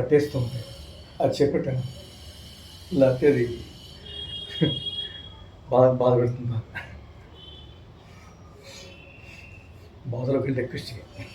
పట్టేస్తూ ఉంటాయి. అది చెప్పటం లేకపోతే అది బాధ పెడుతుంది. బాధలోకి వెళ్ళి రిక్వెస్ట్ చేయాలి.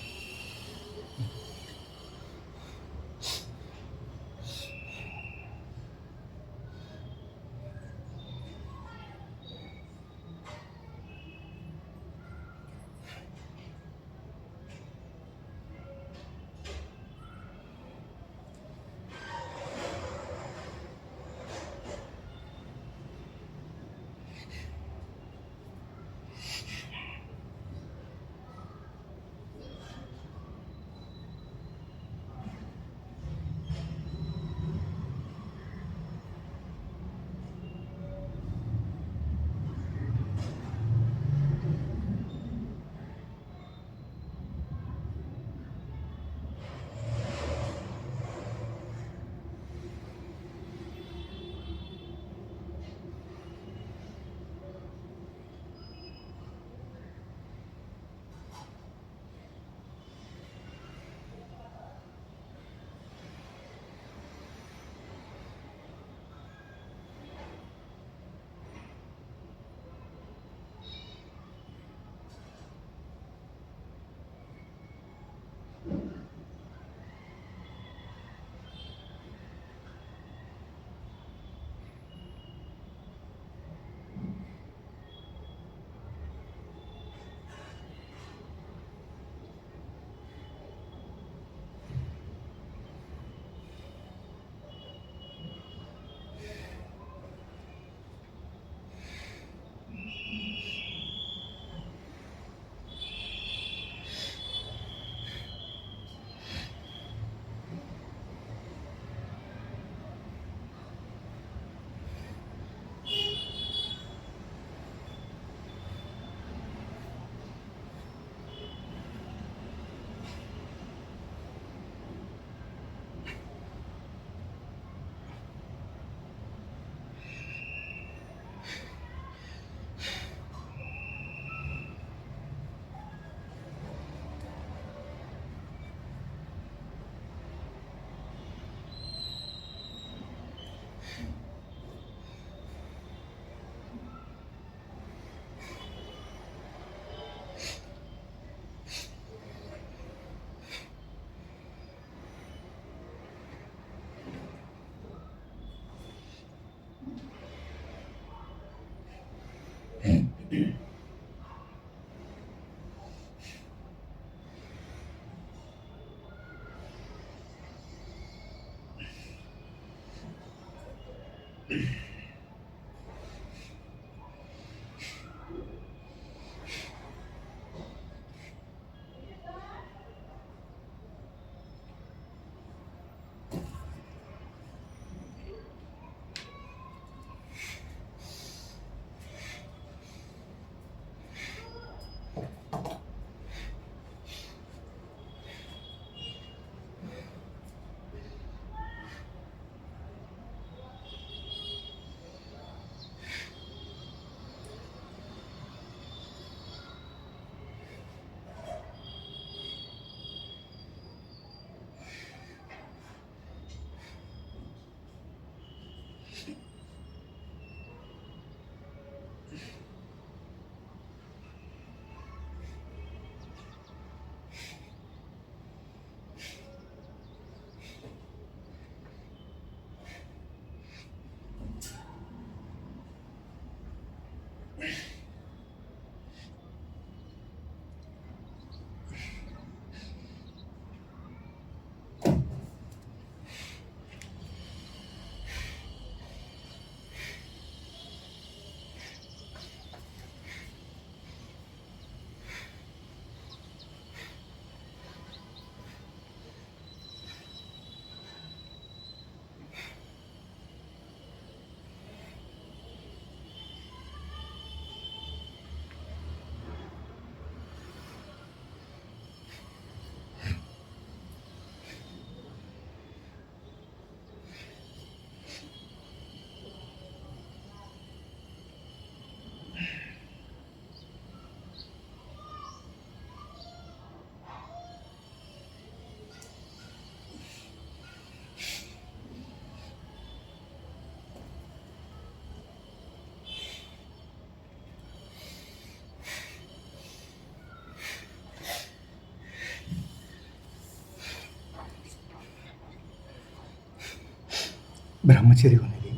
బ్రహ్మచర్యం అనేది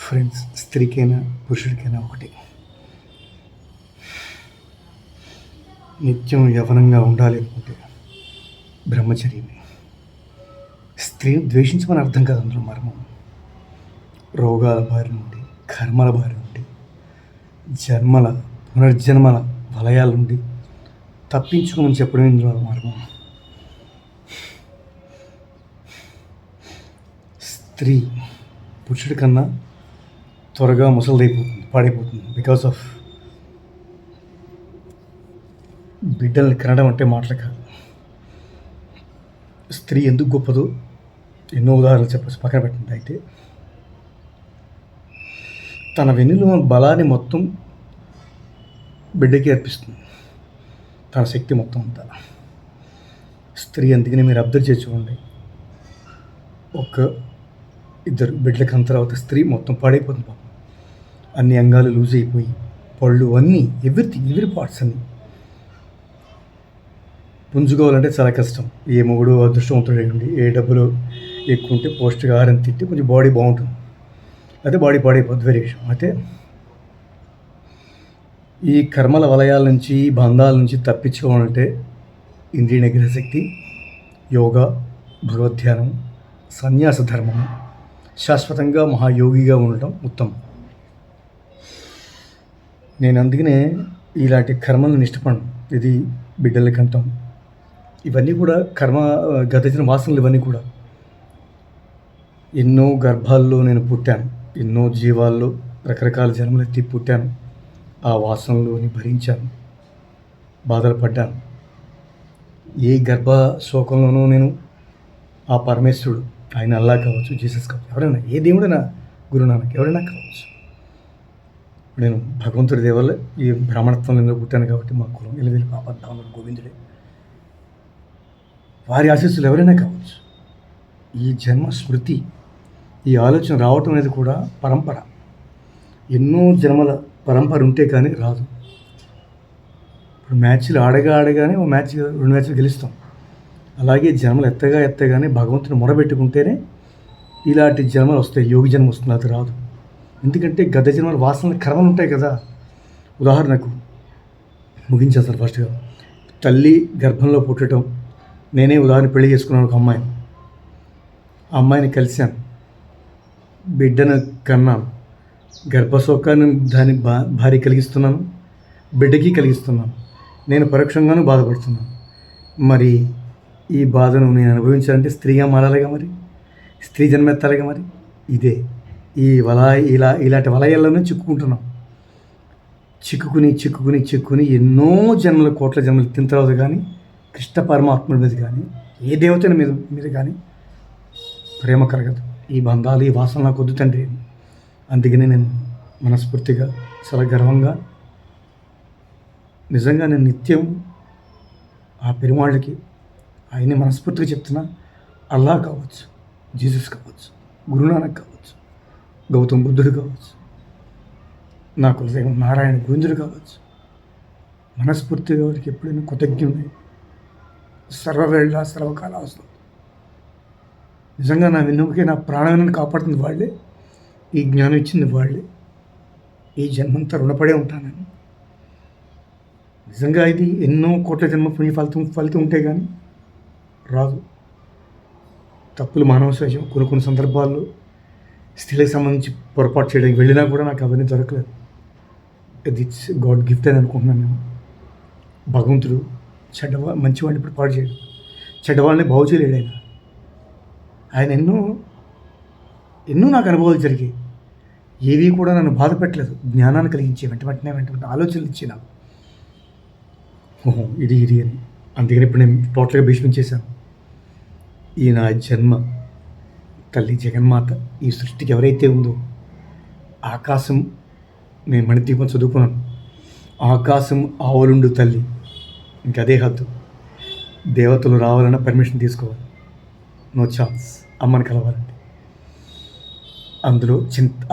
ఫ్రెండ్స్, స్త్రీకైనా పురుషుడికైనా ఒకటి. నిత్యం యవనంగా ఉండాలి అనుకుంటే బ్రహ్మచర్యమే. స్త్రీని ద్వేషించమని అర్థం కాదు అందులో మర్మం. రోగాల బారి నుండి, కర్మల బారి నుండి, జన్మల పునర్జన్మల వలయాల నుండి తప్పించుకోమని చెప్పడం ఇందులో మర్మం. స్త్రీ పురుషుడి కన్నా త్వరగా ముసలిదైపోతుంది, పాడైపోతుంది. బికాస్ ఆఫ్ బిడ్డల్ని కనడం అంటే మాటలు కాదు. స్త్రీ ఎందుకు గొప్పదో ఎన్నో ఉదాహరణలు చెప్పచ్చు, పక్కన పెట్టండి. అయితే తన వెన్నులో బలాన్ని మొత్తం బిడ్డకి అర్పిస్తుంది, తన శక్తి మొత్తం అంతా. స్త్రీ అందుకని మీరు అబ్జర్వ్ చేసి చూడండి, ఒక ఇద్దరు బిడ్డలకి అంత తర్వాత స్త్రీ మొత్తం పాడైపోతుంది పాపం. అన్ని అంగాలు లూజ్ అయిపోయి, పళ్ళు అన్నీ, ఎవరి పార్ట్స్ అన్నీ పుంజుకోవాలంటే చాలా కష్టం. ఏ మొగుడు అదృష్టవంతుడు అయ్యండి, ఏ డబ్బులు ఎక్కువ ఉంటే పౌష్టికాహారం తింటే కొంచెం బాడీ బాగుంటుంది, అయితే బాడీ పాడైపోతుంది, వేరే విషయం. అయితే ఈ కర్మల వలయాల నుంచి, బంధాల నుంచి తప్పించుకోవాలంటే ఇంద్రియ నిగ్రహ శక్తి, యోగా, భగవద్ధ్యానం, సన్యాస ధర్మం, శాశ్వతంగా మహాయోగిగా ఉండటం ఉత్తమం. నేను అందుకనే ఇలాంటి కర్మలను ఇష్టపడను. ఇది బిడ్డల కంఠం, ఇవన్నీ కూడా కర్మ, గతించిన వాసనలు. ఇవన్నీ కూడా ఎన్నో గర్భాల్లో నేను పుట్టాను, ఎన్నో జీవాల్లో రకరకాల జన్మలు ఎత్తి పుట్టాను. ఆ వాసనలోని భరించాను, బాధలు పడ్డాను. ఏ గర్భ శోకంలోనూ నేను ఆ పరమేశ్వరుడు, ఆయన అల్లా కావచ్చు, జీసస్ కావచ్చు, ఎవరైనా, ఏ దేవుడైనా, గురునానక్ ఎవరైనా కావచ్చు, నేను భగవంతుడి దేవల్ల ఈ బ్రాహ్మణత్వంలో పుట్టాను కాబట్టి మా కులం ఎలివేలు పాపద్దాముడు గోవిందుడే, వారి ఆశీస్సులు ఎవరైనా కావచ్చు. ఈ జన్మ స్మృతి, ఈ ఆలోచన రావటం అనేది కూడా పరంపర. ఎన్నో జన్మల పరంపర ఉంటే కానీ రాదు. ఇప్పుడు మ్యాచ్లు ఆడగానే ఓ మ్యాచ్, 2 మ్యాచ్లు గెలుస్తాం. అలాగే జన్మలు ఎత్తగానే భగవంతుని మొరబెట్టుకుంటేనే ఇలాంటి జన్మలు వస్తాయి. యోగి జన్మ వస్తుంది, అది రాదు. ఎందుకంటే గత జన్మల వాసనలు, కర్మలు ఉంటాయి కదా. ఉదాహరణకు ముగించేస్తారు ఫస్ట్గా. తల్లి గర్భంలో పుట్టడం, నేనే ఉదాహరణ పెళ్లి చేసుకున్నాను ఒక అమ్మాయిని. ఆ అమ్మాయిని కలిశాను, బిడ్డను కన్నాను, గర్భశోకాన్ని దాని భార్య కలిగిస్తున్నాను, బిడ్డకి కలిగిస్తున్నాను. నేను పరోక్షంగానూ బాధపడుతున్నాను. మరి ఈ బాధను నేను అనుభవించాలంటే స్త్రీగా మారాలిగా, మరి స్త్రీ జన్మెత్తాలిగా. మరి ఇదే ఈ ఇలాంటి వలయాల్లోనే చిక్కుకుంటున్నాం. చిక్కుకుని ఎన్నో జన్మలు, కోట్ల జన్మలు తిన్న తర్వాత కానీ కృష్ణ పరమాత్ముడి మీద కానీ, ఏ దేవతల మీద కానీ ప్రేమ కలగదు. ఈ బంధాలు, ఈ వాసన నాకు వద్దు తండ్రి. అందుకనే నేను మనస్ఫూర్తిగా, చాలా గర్వంగా, నిజంగా నేను నిత్యం ఆ పెరుమాళ్ళకి ఆయన్ని మనస్ఫూర్తిగా చెప్తున్నా. అల్లా కావచ్చు, జీసస్ కావచ్చు, గురునానక్ కావచ్చు, గౌతమ్ బుద్ధుడు కావచ్చు, నా కులదైవం నారాయణ గోవిందుడు కావచ్చు, మనస్ఫూర్తిగా వారికి ఎప్పుడైనా కృతజ్ఞుడై సర్వవేళ సర్వకాల అవసరం. నిజంగా నా వెన్నుకే, నా ప్రాణాన్ని కాపాడుతుంది వాళ్ళే, ఈ జ్ఞానం ఇచ్చింది వాళ్ళే. ఈ జన్మంతా రుణపడే ఉంటాను నేను. నిజంగా ఇది ఎన్నో కోట్ల జన్మ పుణ్య ఫలితం ఉంటే కానీ రాదు. తప్పులు మానవ సహజం. కొన్ని సందర్భాల్లో స్త్రీలకు సంబంధించి పొరపాటు చేయడానికి వెళ్ళినా కూడా నాకు అవన్నీ దొరకలేదు. ఇది గాడ్ గిఫ్ట్ అని అనుకుంటున్నాను నేను. భగవంతుడు మంచివాడిని ఇప్పుడు పాడు చేయడు, చెడ్డవాళ్ళని బాగు చేయలేడు ఆయన. ఎన్నో నాకు అనుభవాలు జరిగాయి, ఏవి కూడా నన్ను బాధ పెట్టలేదు. జ్ఞానాన్ని కలిగించే వెంటనే ఆలోచనలు ఇచ్చి నాకు, ఓహో ఇది అని. అందుకని ఇప్పుడు నేను టోటల్గా భీష్మించేశాను. ఈ నా జన్మ తల్లి జగన్మాత, ఈ సృష్టికి ఎవరైతే ఉందో, ఆకాశం, నేను మణిదీపం చదువుకున్నాను, ఆకాశం ఆవులుండు తల్లి, ఇంకదే హద్దు. దేవతలు రావాలన్నా పర్మిషన్ తీసుకోవాలి, నో ఛాన్స్ అమ్మని కలవాలంటే. అందులో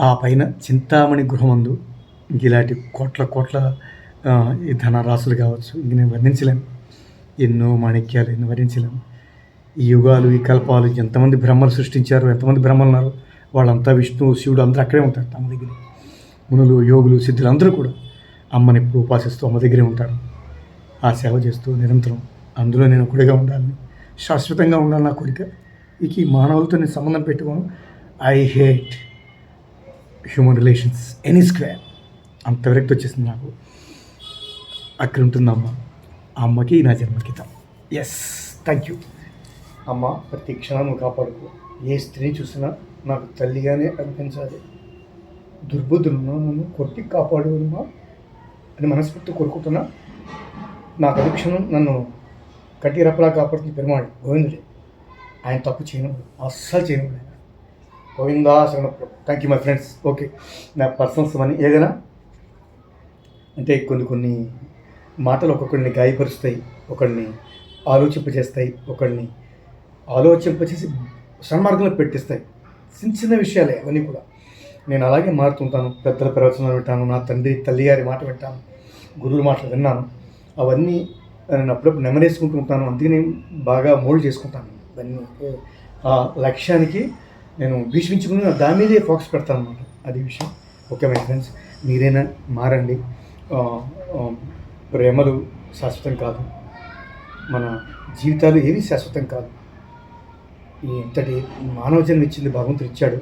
ఆ పైన చింతామణి గృహమందు ఇంక ఇలాంటి కోట్ల ఈ ధనరాశులు కావచ్చు, ఇంక నేను వర్ణించలేను. ఎన్నో మాణిక్యాలు, ఎన్నో వర్ణించలేను. ఈ యుగాలు, ఈ కల్పాలు, ఎంతమంది బ్రహ్మలు సృష్టించారు, ఎంతమంది బ్రహ్మలు ఉన్నారు, వాళ్ళంతా విష్ణువు శివుడు అందరూ అక్కడే ఉంటారు అమ్మ దగ్గర. మునులు యోగులు సిద్ధులు అందరూ కూడా అమ్మని ఎప్పుడు ఉపాసిస్తూ అమ్మ దగ్గరే ఉంటారు. ఆ సేవ చేస్తూ నిరంతరం అందులో నేను ఒకటిగా ఉండాలని, శాశ్వతంగా ఉండాలని నా కోరిక. ఇక ఈ మానవులతో నేను సంబంధం పెట్టుకోను. I hate human relations any square. అంత విరక్తి వచ్చేసింది నాకు. అక్కడ ఉంటుంది అమ్మ. ఆ అమ్మకి నా జన్మకితం. ఎస్, థ్యాంక్ యూ అమ్మ. ప్రతి క్షణం నువ్వు కాపాడుకో. ఏ స్త్రీ చూసినా నాకు తల్లిగానే అనిపించాలి. దుర్బుద్ధులను నన్ను కొట్టి కాపాడు అమ్మా అని మనస్ఫూర్తి కోరుకుంటున్నా. నాకు అనుక్షణం నన్ను కట్టి రప్పలా కాపాడుతుంది పెరుమాడు గోవిందుడే. ఆయన తప్పు చేయనప్పుడు, అస్సలు చేయనప్పుడు ఆయన గోవిందా శరణప్పుడు. Thank you my friends. Okay, నా పర్సనల్స్ అని ఏదైనా అంటే కొన్ని మాటలు ఒక్కొక్కడిని గాయపరుస్తాయి, ఒకడిని ఆలోచింపజేస్తాయి, ఒకడిని ఆలోచింపచేసి సన్మార్గంలో పెట్టిస్తాయి. చిన్న విషయాలే అవన్నీ కూడా. నేను అలాగే మారుతుంటాను. పెద్దల ప్రవచనాలు వింటాను, నా తల్లి గారి మాట వింటాను, గురువుల మాటలు విన్నాను. అవన్నీ నేను అప్పుడప్పుడు నెమరేసుకుంటూ ఉంటాను. అందుకే నేను బాగా మోల్డ్ చేసుకుంటాను ఇవన్నీ. ఆ లక్ష్యానికి నేను భీష్మించుకుని దాని మీదే ఫోకస్ పెడతాను అన్నమాట. అది విషయం. ఓకే మై ఫ్రెండ్స్, మీరైనా మారండి. ప్రేమలు శాశ్వతం కాదు, మన జీవితాలు ఏవి శాశ్వతం కాదు. ఇంతటి మానవ జన్మ ఇచ్చింది భగవంతుడు ఇచ్చాడు.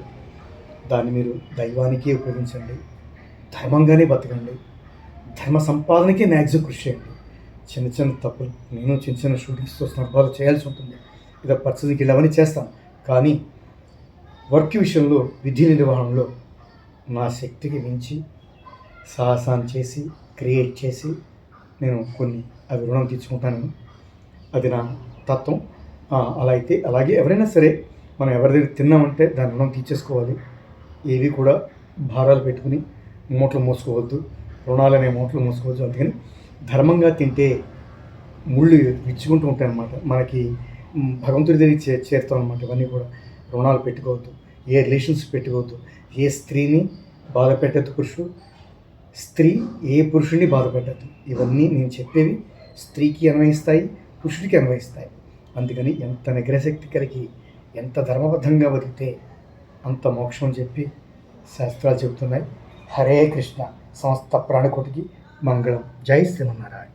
దాన్ని మీరు దైవానికి ఉపయోగించండి, ధర్మంగానే బతకండి, ధర్మ సంపాదనకే మ్యాక్సిమం కృషి చేయండి. చిన్న తప్పులు నేను చిన్న షూటింగ్స్తో సందర్భాలు చేయాల్సి ఉంటుంది. ఇదో పరిస్థితికి వెళ్ళవని చేస్తాను. కానీ వర్క్ విషయంలో, విధి నిర్వహణలో నా శక్తికి మించి సాహసాన్ని చేసి క్రియేట్ చేసి నేను కొన్ని అవి రుణం తీర్చుకుంటాను. అది నా తత్వం. అలా అయితే అలాగే ఎవరైనా సరే మనం ఎవరి దగ్గర తిన్నామంటే దాని రుణం తీర్చేసుకోవాలి. ఏవి కూడా భారాలు పెట్టుకుని మూటలు మోసుకోవద్దు, రుణాలు అనే మూటలు మోసుకోవద్దు. అందుకని ధర్మంగా తింటే ముళ్ళు విచ్చుకుంటూ ఉంటాయి అన్నమాట. మనకి భగవంతుడి దగ్గరికి చేరుతాం అన్నమాట. ఇవన్నీ కూడా రుణాలు పెట్టుకోవద్దు, ఏ రిలేషన్స్ పెట్టుకోవద్దు, ఏ స్త్రీని బాధ పెట్టద్దు పురుషుడు, స్త్రీ ఏ పురుషుడిని బాధ పెట్టద్దు. ఇవన్నీ నేను చెప్పేవి స్త్రీకి అన్వయిస్తాయి, పురుషుడికి అన్వయిస్తాయి. అందుకని ఎంత నిగ్రహశక్తి కలిగి ఎంత ధర్మబద్ధంగా బతికితే అంత మోక్షం అని చెప్పి శాస్త్రాలు చెబుతున్నాయి. హరే కృష్ణ. సమస్త ప్రాణకోటికి మంగళం. జై శ్రీమన్నారాయణ.